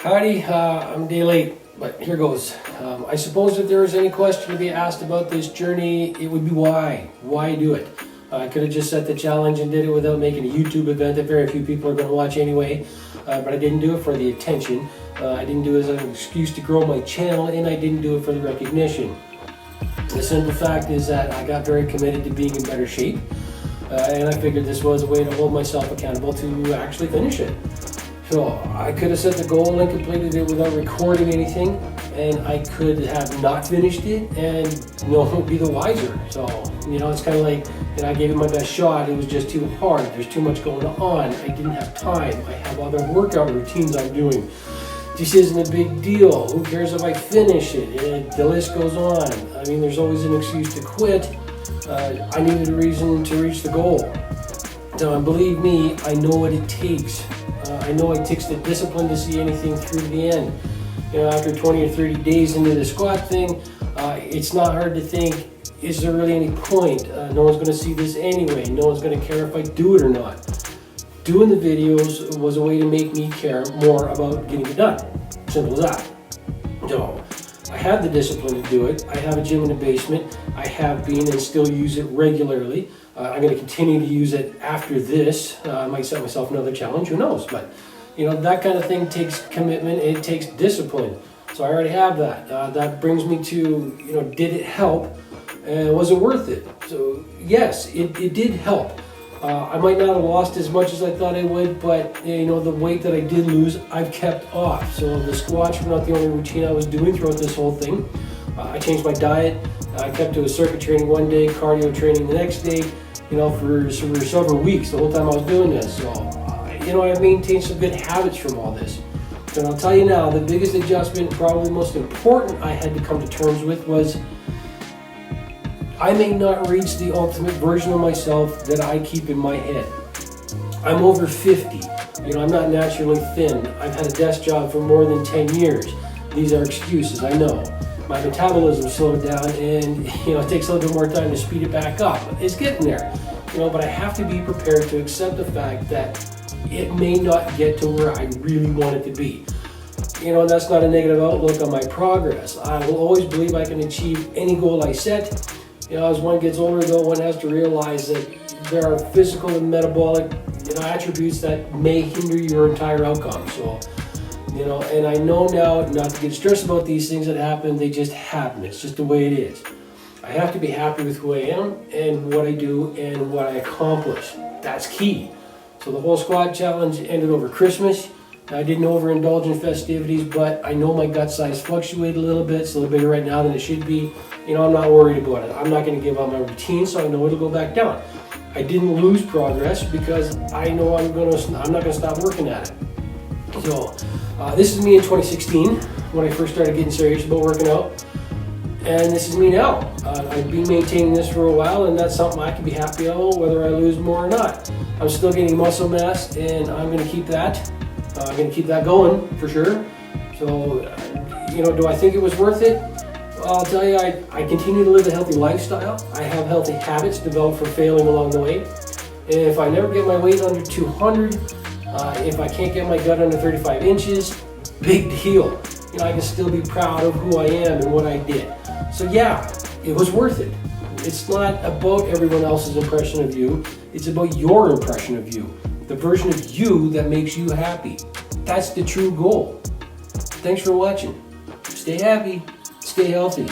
Howdy, I'm a day late, but here goes. I suppose if there was any question to be asked about this journey, it would be why? Why do it? I could have just set the challenge and did it without making a YouTube event that very few people are going to watch anyway, but I didn't do it for the attention. I didn't do it as an excuse to grow my channel, and I didn't do it for the recognition. The simple fact is that I got very committed to being in better shape, and I figured this was a way to hold myself accountable to actually finish it. So I could have set the goal and completed it without recording anything, and I could have not finished it and no one would be the wiser. So, it's kind of like, I gave it my best shot. It was just too hard. There's too much going on. I didn't have time. I have other workout routines I'm doing. This isn't a big deal. Who cares if I finish it? And the list goes on. There's always an excuse to quit. I needed a reason to reach the goal. So believe me, I know what it takes. I know it takes the discipline to see anything through to the end. After 20 or 30 days into the squat thing, it's not hard to think, is there really any point? No one's going to see this anyway. No one's going to care if I do it or not. Doing the videos was a way to make me care more about getting it done. Simple as that. So, I have the discipline to do it. I have a gym in the basement. I have been and still use it regularly. I'm going to continue to use it after this. I might set myself another challenge, who knows? But, that kind of thing takes commitment, and it takes discipline. So I already have that. That brings me to, did it help? And was it worth it? So yes, it did help. I might not have lost as much as I thought I would, but the weight that I did lose, I've kept off. So the squats were not the only routine I was doing throughout this whole thing. I changed my diet. I kept to a circuit training one day, cardio training the next day, for several weeks, the whole time I was doing this. So, I maintained some good habits from all this. And I'll tell you now, the biggest adjustment, probably most important I had to come to terms with was I may not reach the ultimate version of myself that I keep in my head. I'm over 50. I'm not naturally thin. I've had a desk job for more than 10 years. These are excuses, I know. My metabolism slowed down, and it takes a little bit more time to speed it back up. It's getting there. But I have to be prepared to accept the fact that it may not get to where I really want it to be. That's not a negative outlook on my progress. I will always believe I can achieve any goal I set. As one gets older, though, one has to realize that there are physical and metabolic, attributes that may hinder your entire outcome. So, and I know now not to get stressed about these things that happen. They just happen. It's just the way it is. I have to be happy with who I am and what I do and what I accomplish. That's key. So the whole squat challenge ended over Christmas. I didn't overindulge in festivities, but I know my gut size fluctuated a little bit. It's a little bigger right now than it should be. I'm not worried about it. I'm not going to give up my routine, so I know it'll go back down. I didn't lose progress because I know I'm not going to stop working at it. So this is me in 2016 when I first started getting serious about working out. And this is me now. I've been maintaining this for a while, and that's something I can be happy about whether I lose more or not. I'm still getting muscle mass, and I'm going to keep that. I'm going to keep that going for sure. So, do I think it was worth it? Well, I'll tell you, I continue to live a healthy lifestyle. I have healthy habits developed from failing along the way. If I never get my weight under 200, if I can't get my gut under 35 inches, big deal. I can still be proud of who I am and what I did. So yeah, it was worth it. It's not about everyone else's impression of you. It's about your impression of you. The version of you that makes you happy. That's the true goal. Thanks for watching. Stay happy. Stay healthy.